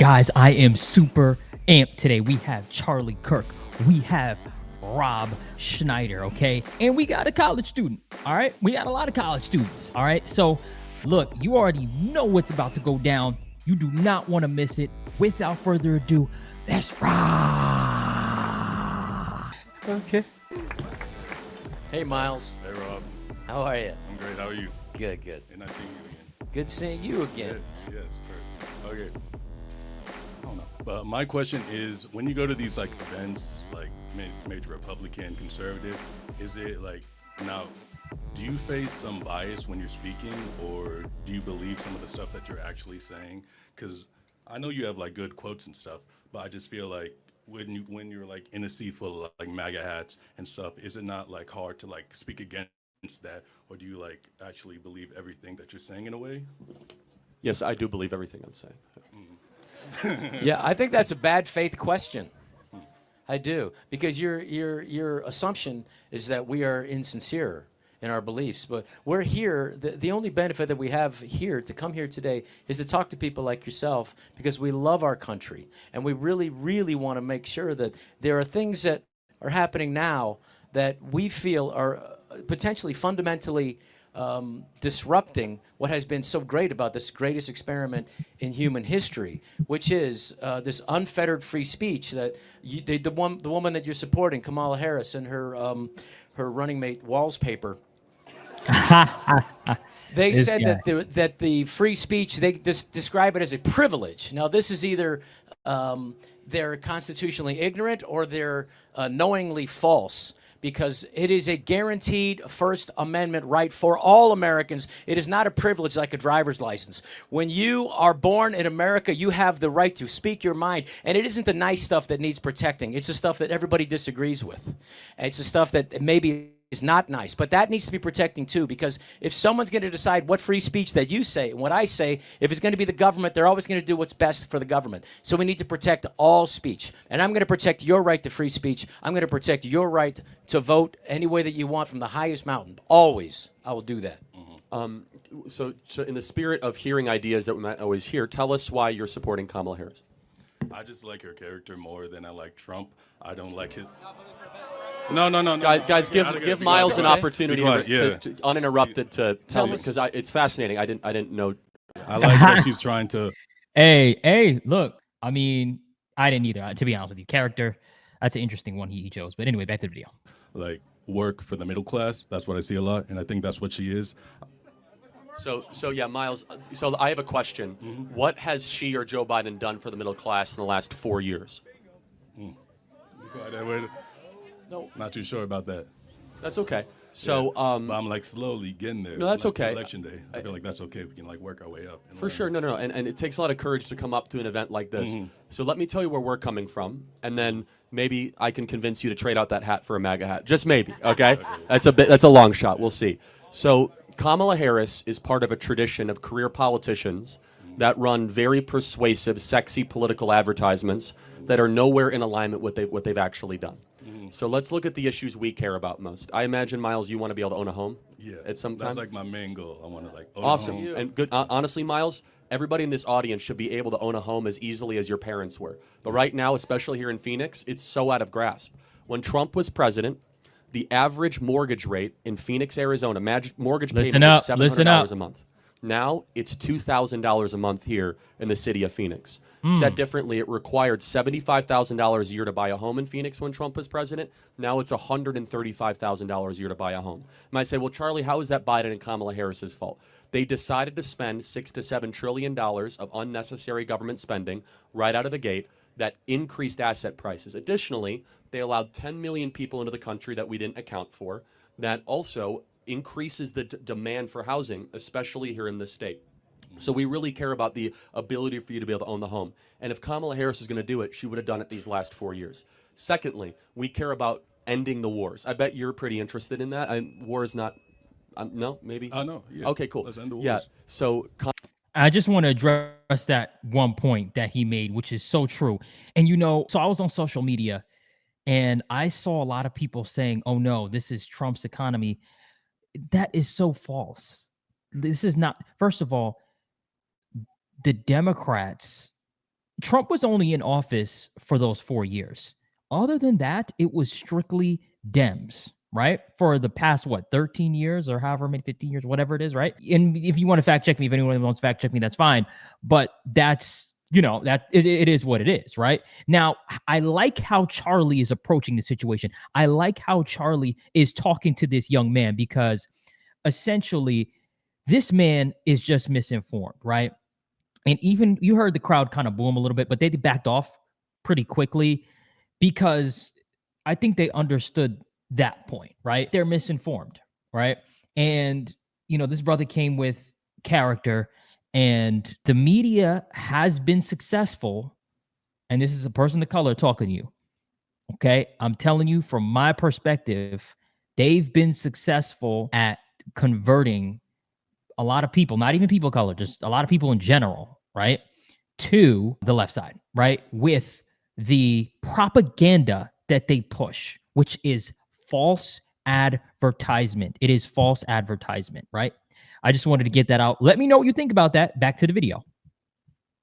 Guys, I am super amped today. We have Charlie Kirk. We have Rob Schneider, okay? And we got a college student, all right? We got a lot of college students, all right? So, look, you already know what's about to go down. You do not want to miss it. Without further ado, let's rock. Okay. Hey, Miles. Hey, Rob. How are you? I'm great. How are you? Good, good. Hey, nice seeing you again. Good seeing you again. Yes, sir. Okay. I don't know. But my question is, when you go to these like events, like major Republican, conservative, is it like now? Do you face some bias when you're speaking, or do you believe some of the stuff that you're actually saying? Because I know you have like good quotes and stuff, but I just feel like when you're like in a sea full of like MAGA hats and stuff, is it not like hard to like speak against that, or do you like actually believe everything that you're saying in a way? Yes, I do believe everything I'm saying. Yeah, I think that's a bad faith question. I do, because your assumption is that we are insincere in our beliefs, but we're here. The only benefit that we have here to come here today is to talk to people like yourself, because we love our country and we really, really want to make sure that there are things that are happening now that we feel are potentially fundamentally disrupting what has been so great about this greatest experiment in human history, which is this unfettered free speech that the woman that you're supporting, Kamala Harris, and her running mate Walls paper. They said that the free speech, they describe it as a privilege. Now, this is either they're constitutionally ignorant or they're knowingly false, because it is a guaranteed First Amendment right for all Americans. It is not a privilege like a driver's license. When you are born in America, you have the right to speak your mind, and it isn't the nice stuff that needs protecting. It's the stuff that everybody disagrees with. It's the stuff that maybe is not nice, but that needs to be protecting too, because if someone's going to decide what free speech that you say and what I say, if it's going to be the government, they're always going to do what's best for the government. So we need to protect all speech, and I'm going to protect your right to free speech. I'm going to protect your right to vote any way that you want from the highest mountain. Always, I will do that. So in the spirit of hearing ideas that we might always hear, tell us why you're supporting Kamala Harris. I just like her character more than I like Trump. I don't like his. No. Guys, give Miles an opportunity to uninterrupted to tell me, because it's fascinating. I didn't know. I like that she's trying to. Hey, look. I mean, I didn't either. To be honest with you, character. That's an interesting one he chose. But anyway, back to the video. Like work for the middle class. That's what I see a lot, and I think that's what she is. So yeah, Miles. So I have a question. What has she or Joe Biden done for the middle class in the last 4 years? No, not too sure about that. That's okay. So, but I'm like slowly getting there. No, that's like okay. Election day, I feel like that's okay. We can like work our way up. For sure, no, and it takes a lot of courage to come up to an event like this. So let me tell you where we're coming from, and then maybe I can convince you to trade out that hat for a MAGA hat. Just maybe, okay? That's a long shot. We'll see. So Kamala Harris is part of a tradition of career politicians that run very persuasive, sexy political advertisements that are nowhere in alignment with what they've actually done. So let's look at the issues we care about most. I imagine, Miles, you want to be able to own a home. Yeah, at some time. That's like my main goal. I want to like own awesome a home. And good. Honestly, Miles, everybody in this audience should be able to own a home as easily as your parents were. But right now, especially here in Phoenix, it's so out of grasp. When Trump was president, the average mortgage rate in Phoenix, Arizona, mortgage payment was $700 a month. Now it's $2,000 a month here in the city of Phoenix. Said differently, it required $75,000 a year to buy a home in Phoenix when Trump was president. Now it's $135,000 a year to buy a home. You might say, well, Charlie, how is that Biden and Kamala Harris's fault? They decided to spend $6 to $7 trillion of unnecessary government spending right out of the gate that increased asset prices. Additionally, they allowed 10 million people into the country that we didn't account for. That also increases the demand for housing, especially here in this state. So we really care about the ability for you to be able to own the home. And if Kamala Harris is going to do it, she would have done it these last 4 years. Secondly, we care about ending the wars. I bet you're pretty interested in that. War is not, no, maybe? No, yeah. Okay, cool. Let's end the wars. Yeah, so... I just want to address that one point that he made, which is so true. And, so I was on social media, and I saw a lot of people saying, oh, no, this is Trump's economy. That is so false. This is not, first of all, the Democrats Trump was only in office for those 4 years. Other than that, it was strictly Dems, right? For the past, what, 13 years or however many, 15 years, whatever it is, right? And if you want to fact check me, if anyone wants to fact check me, that's fine. But that's, that it is what it is, right? Now, I like how Charlie is approaching the situation. I like how Charlie is talking to this young man because essentially this man is just misinformed, right? And even you heard the crowd kind of boom a little bit, but they backed off pretty quickly because I think they understood that point, right? They're misinformed, right? And, this brother came with character, and the media has been successful. And this is a person of color talking to you. Okay. I'm telling you from my perspective, they've been successful at converting a lot of people, not even people of color, just a lot of people in general, right, to the left side, right, with the propaganda that they push, which is false advertisement. It is false advertisement, right? I just wanted to get that out. Let me know what you think about that. Back to the video.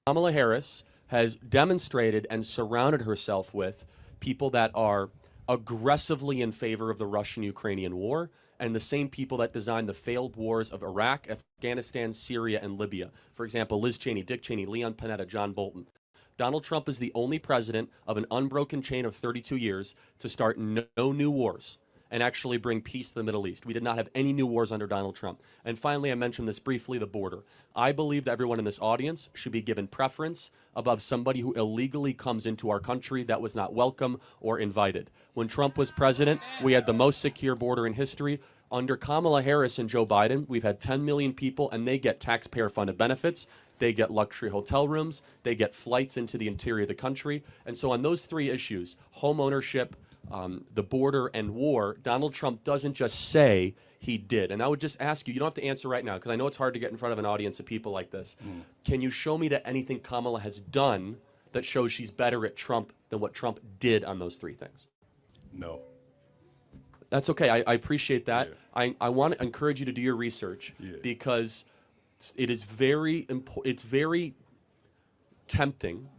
Kamala Harris has demonstrated and surrounded herself with people that are aggressively in favor of the Russian-Ukrainian war, and the same people that designed the failed wars of Iraq, Afghanistan, Syria, and Libya. For example, Liz Cheney, Dick Cheney, Leon Panetta, John Bolton. Donald Trump is the only president of an unbroken chain of 32 years to start no new wars and actually bring peace to the Middle East. We did not have any new wars under Donald Trump. And finally, I mentioned this briefly, the border. I believe that everyone in this audience should be given preference above somebody who illegally comes into our country that was not welcome or invited. When Trump was president, we had the most secure border in history. Under Kamala Harris and Joe Biden, we've had 10 million people, and they get taxpayer-funded benefits. They get luxury hotel rooms. They get flights into the interior of the country. And so on those three issues, home ownership, the border, and war, Donald Trump doesn't just say he did. And I would just ask you, you don't have to answer right now, because I know it's hard to get in front of an audience of people like this. Can you show me that anything Kamala has done that shows she's better at Trump than what Trump did on those three things? No. That's okay. I appreciate that. Yeah. I want to encourage you to do your research because it is it's very tempting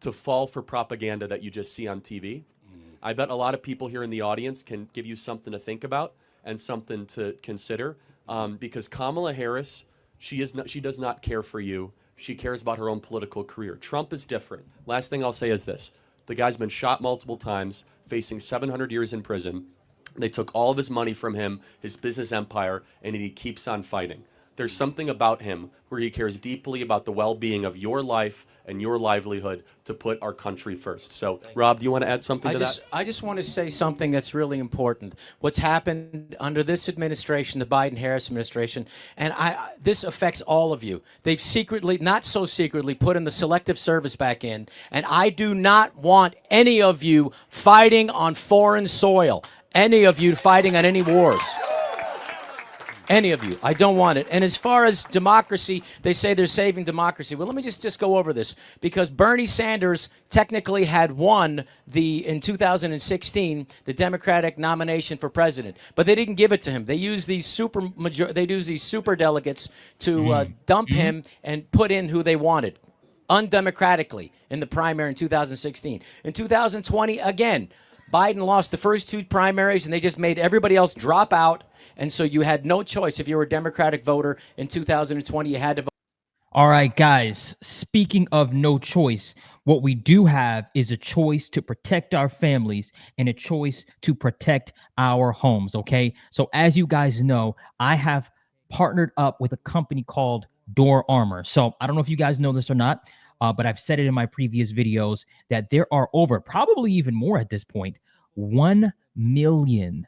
to fall for propaganda that you just see on TV. I bet a lot of people here in the audience can give you something to think about and something to consider, because Kamala Harris, she does not care for you. She cares about her own political career. Trump is different. Last thing I'll say is this. The guy's been shot multiple times, facing 700 years in prison. They took all of his money from him, his business empire, and he keeps on fighting. There's something about him where he cares deeply about the well-being of your life and your livelihood to put our country first. So, Rob, do you want to add something to that? I just want to say something that's really important. What's happened under this administration, the Biden-Harris administration, and this affects all of you. They've secretly, not so secretly, put in the selective service back in, and I do not want any of you fighting on foreign soil, any of you fighting on any wars. Any of you. I don't want it. And as far as democracy, they say they're saving democracy. Well, let me just go over this, because Bernie Sanders technically had won in 2016 the Democratic nomination for president, but they didn't give it to him. They used these super delegates to dump him and put in who they wanted undemocratically in the primary in 2016. In 2020, again, Biden lost the first two primaries, and they just made everybody else drop out. And so you had no choice. If you were a Democratic voter in 2020, you had to vote. All right, guys, speaking of no choice, what we do have is a choice to protect our families and a choice to protect our homes, okay? So as you guys know, I have partnered up with a company called Door Armor. So I don't know if you guys know this or not, but I've said it in my previous videos that there are probably even more at this point, 1 million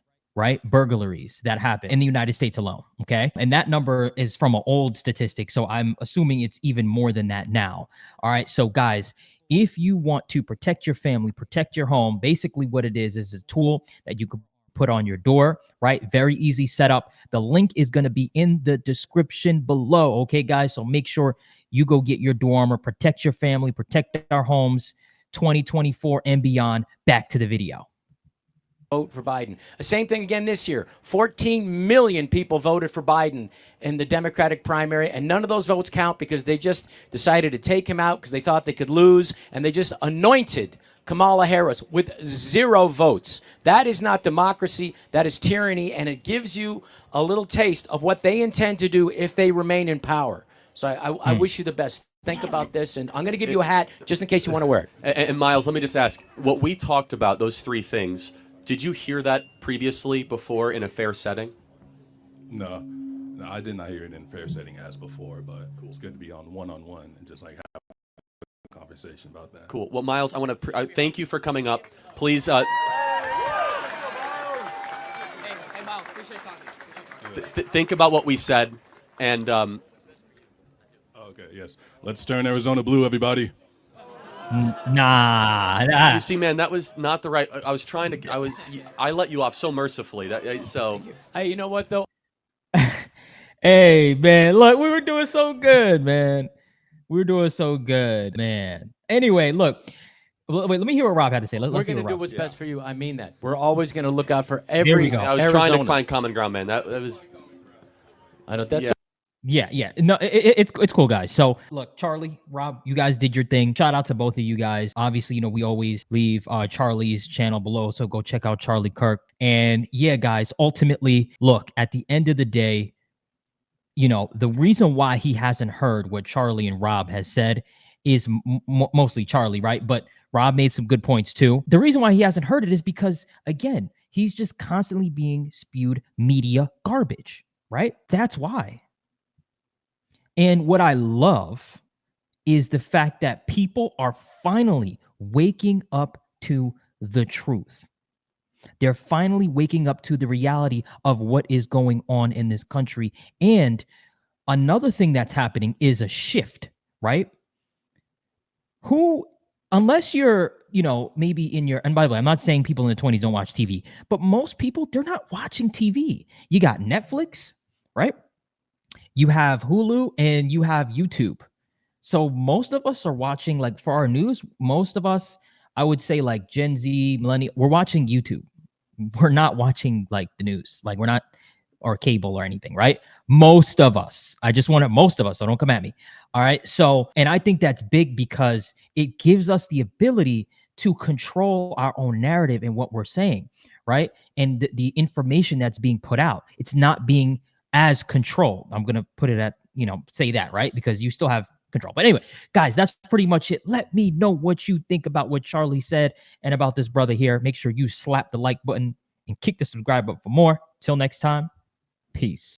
burglaries that happen in the United States alone. Okay. And that number is from an old statistic. So I'm assuming it's even more than that now. All right. So guys, if you want to protect your family, protect your home, basically what it is a tool that you could put on your door, right? Very easy setup. The link is going to be in the description below. Okay, guys. So make sure you go get your Door Armor, protect your family, protect our homes, 2024 and beyond. Back to the video. vote for Biden. The same thing again this year. 14 million people voted for Biden in the Democratic primary, and none of those votes count because they just decided to take him out because they thought they could lose, and they just anointed Kamala Harris with 0 votes. That is not democracy. That is tyranny, and it gives you a little taste of what they intend to do if they remain in power. So I wish you the best. Think about this, and I'm going to give you a hat just in case you want to wear it. And Miles, let me just ask, what we talked about, those 3 things, did you hear that previously before in a fair setting? No, I did not hear it in a fair setting as before, but it's good to be on one-on-one and just like have a conversation about that. Cool. Well, Miles, I want to thank you for coming up. Please. Hey, Miles, appreciate talking. Think about what we said, and Okay, yes. Let's turn Arizona blue, everybody. Nah. you see, man, that was not the right. I was trying to. I let you off so mercifully. So. Hey, you know what though? Hey, man, look, we were doing so good, man. We were doing so good, man. Anyway, look. Wait, let me hear what Rob had to say. We're going to do what's best for you. I mean that. We're always going to look out for every There we go. I was Arizona. trying to find common ground, man. That was. I know that's. Yeah. No, it's cool, guys. So, look, Charlie, Rob, you guys did your thing. Shout out to both of you guys. Obviously, we always leave Charlie's channel below, so go check out Charlie Kirk. And yeah, guys, ultimately, look, at the end of the day, the reason why he hasn't heard what Charlie and Rob has said is mostly Charlie, right? But Rob made some good points too. The reason why he hasn't heard it is because, again, he's just constantly being spewed media garbage, right? That's why. And what I love is the fact that people are finally waking up to the truth. They're finally waking up to the reality of what is going on in this country. And another thing that's happening is a shift, right? Unless you're, maybe in your, and by the way, I'm not saying people in the 20s don't watch TV, but most people, they're not watching TV. You got Netflix, right? You have Hulu and you have YouTube. So most of us are watching, like for our news, most of us, I would say like Gen Z, millennial, we're watching YouTube. We're not watching like the news. Like we're not, or cable or anything, right? Most of us. I just want it, most of us, so don't come at me. All right. So, and I think that's big because it gives us the ability to control our own narrative and what we're saying, right? And the information that's being put out, it's not being as controlled. I'm going to put it at, say that, right? Because you still have control. But anyway, guys, that's pretty much it. Let me know what you think about what Charlie said and about this brother here. Make sure you slap the like button and kick the subscribe button for more. Till next time, peace.